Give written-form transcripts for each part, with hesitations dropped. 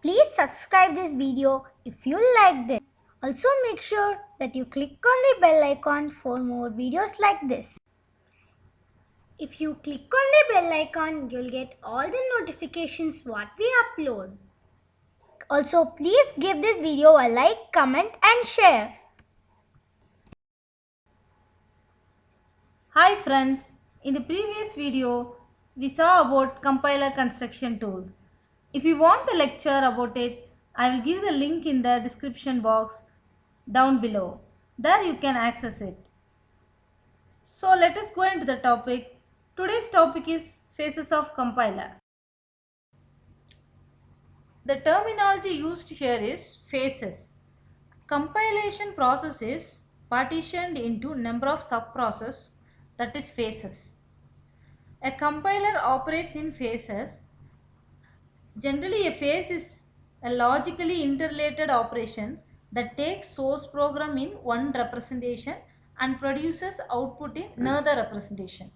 Please subscribe this video if you liked it. Also make sure that you click on the bell icon for more videos like this. If you click on the bell icon, you'll get all the notifications what we upload. Also please give this video a like, comment and share. Hi friends, in the previous video we saw about compiler construction tools. If you want the lecture about it, I will give the link in the description box down below. There you can access it. So let us go into the topic. Today's topic is phases of compiler. The terminology used here is phases. Compilation process is partitioned into number of subprocesses, that is phases. A compiler operates in phases. Generally, a phase is a logically interrelated operation that takes source program in one representation and produces output in another representation.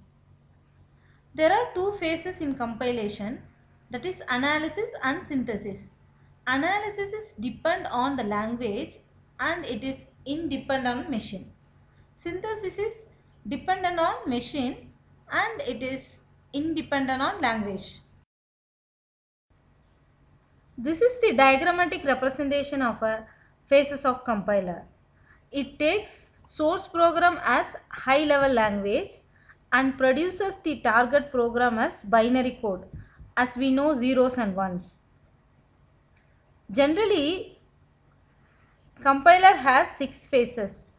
There are two phases in compilation, that is analysis and synthesis. Analysis is depend on the language and it is independent on machine. Synthesis is dependent on machine and it is independent on language. This is the diagrammatic representation of a phases of compiler. It takes source program as high level language and produces the target program as binary code, as we know zeros and ones. Generally, compiler has 6 phases,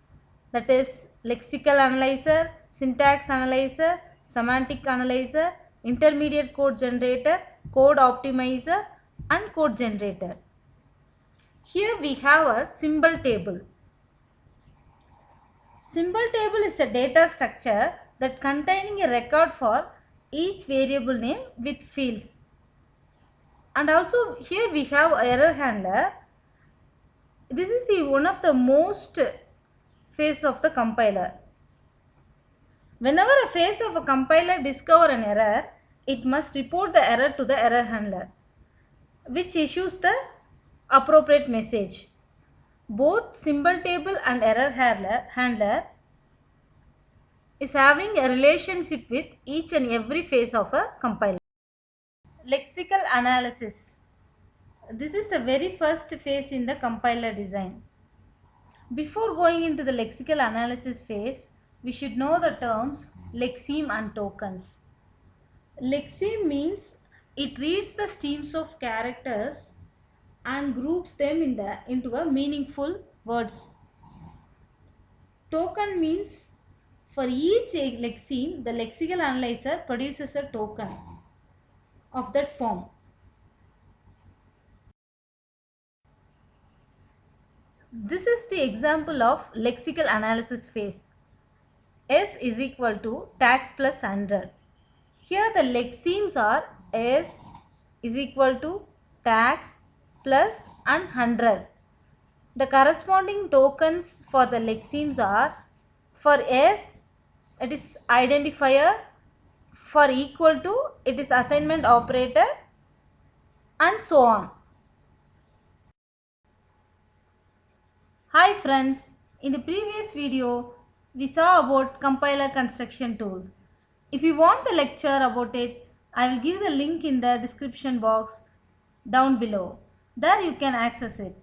that is lexical analyzer, syntax analyzer, semantic analyzer, intermediate code generator, code optimizer and code generator. Here we have a symbol table. Symbol table is a data structure that containing a record for each variable name with fields. And also here we have error handler. This is the one of the most phase of the compiler. Whenever a phase of a compiler discover an error, it must report the error to the error handler, which issues the appropriate message. Both symbol table and error handler is having a relationship with each and every phase of a compiler. Lexical analysis. This is the very first phase in the compiler design. Before going into the lexical analysis phase, we should know the terms lexeme and tokens. Lexeme means it reads the streams of characters and groups them into a meaningful words. Token means for each lexeme, the lexical analyzer produces a token of that form. This is the example of lexical analysis phase. S is equal to tax plus 100. Here the lexemes are S is equal to tax plus and 100. The corresponding tokens for the lexemes are, for S it is identifier, for equal to it is assignment operator and so on. Hi friends, in the previous video we saw about compiler construction tools. If you want the lecture about it, I will give the link in the description box down below. There you can access it.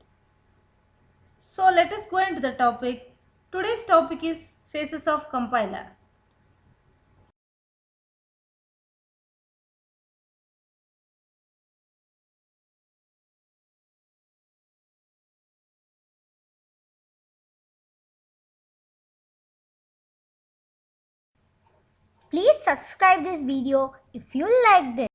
So let us go into the topic. Today's topic is phases of compiler. Please subscribe this video if you liked it.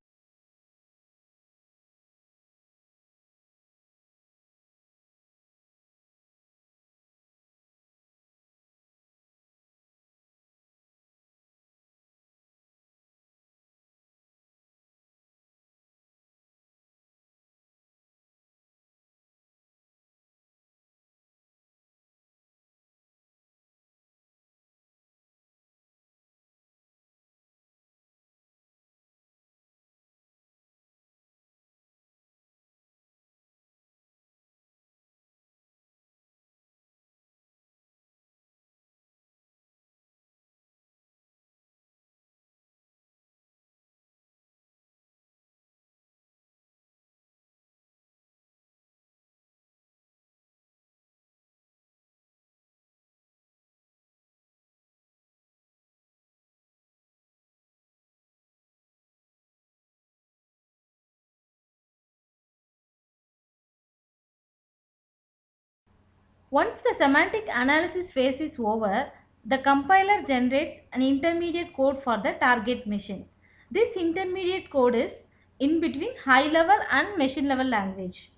Once the semantic analysis phase is over, the compiler generates an intermediate code for the target machine. This intermediate code is in between high level and machine level language.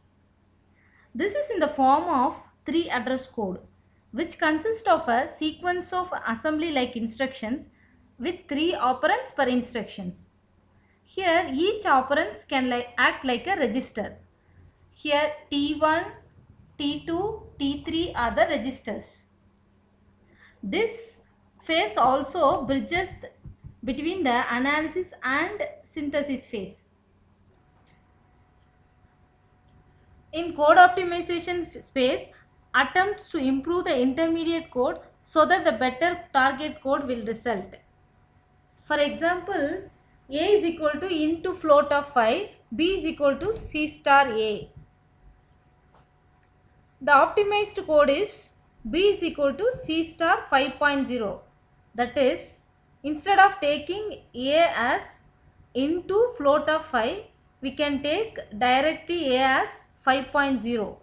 This is in the form of 3 address code, which consists of a sequence of assembly like instructions with 3 operands per instructions. Here each operand can act like a register. Here T1, T2, T3 are the registers. This phase also bridges between the analysis and synthesis phase. In code optimization phase, attempts to improve the intermediate code so that the better target code will result. For example, a is equal to into float of 5, b is equal to c star a. The optimized code is b is equal to c star 5.0. That is, instead of taking a as into float of 5, we can take directly a as 5.0.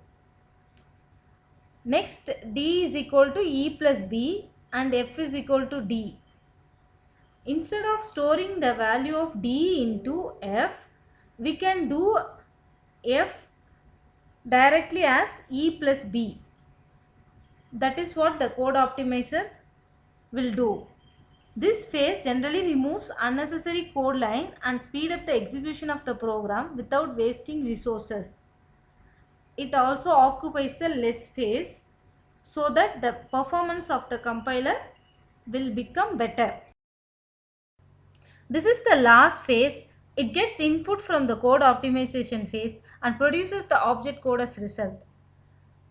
Next, d is equal to e plus b and f is equal to d. Instead of storing the value of d into f, we can do f directly as e plus b. That is what the code optimizer will do. This phase generally removes unnecessary code line and speed up the execution of the program without wasting resources. It also occupies the less phase so that the performance of the compiler will become better. This is the last phase. It gets input from the code optimization phase and produces the object code as result.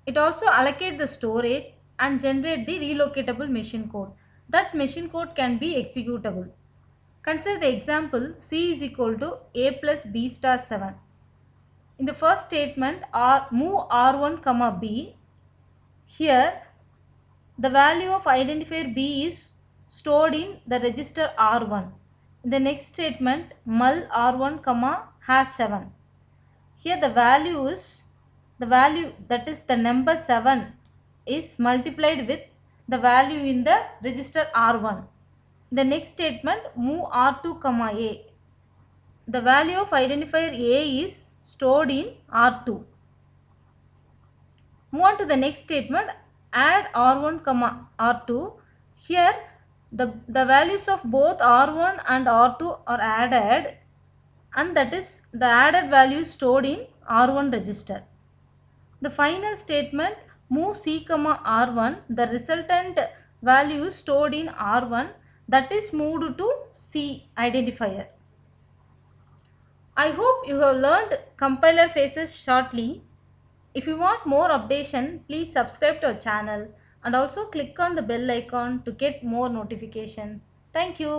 It also allocates the storage and generate the relocatable machine code. That machine code can be executable. Consider the example c is equal to a plus b star 7. In the first statement, move r1 comma b. Here the value of identifier b is stored in the register r1. In the next statement, mul r1 comma hash 7. Here the value that is the number 7 is multiplied with the value in the register r1. In the next statement, move r2 comma a. The value of identifier a is stored in r2. Move on to the next statement, add r1 comma r2. Here the values of both r1 and r2 are added, and that is the added value stored in r1 register. The final statement, move c comma r1, the resultant value stored in r1, that is moved to c identifier. I hope you have learned compiler phases shortly. If you want more updation, please subscribe to our channel and also click on the bell icon to get more notifications. Thank you.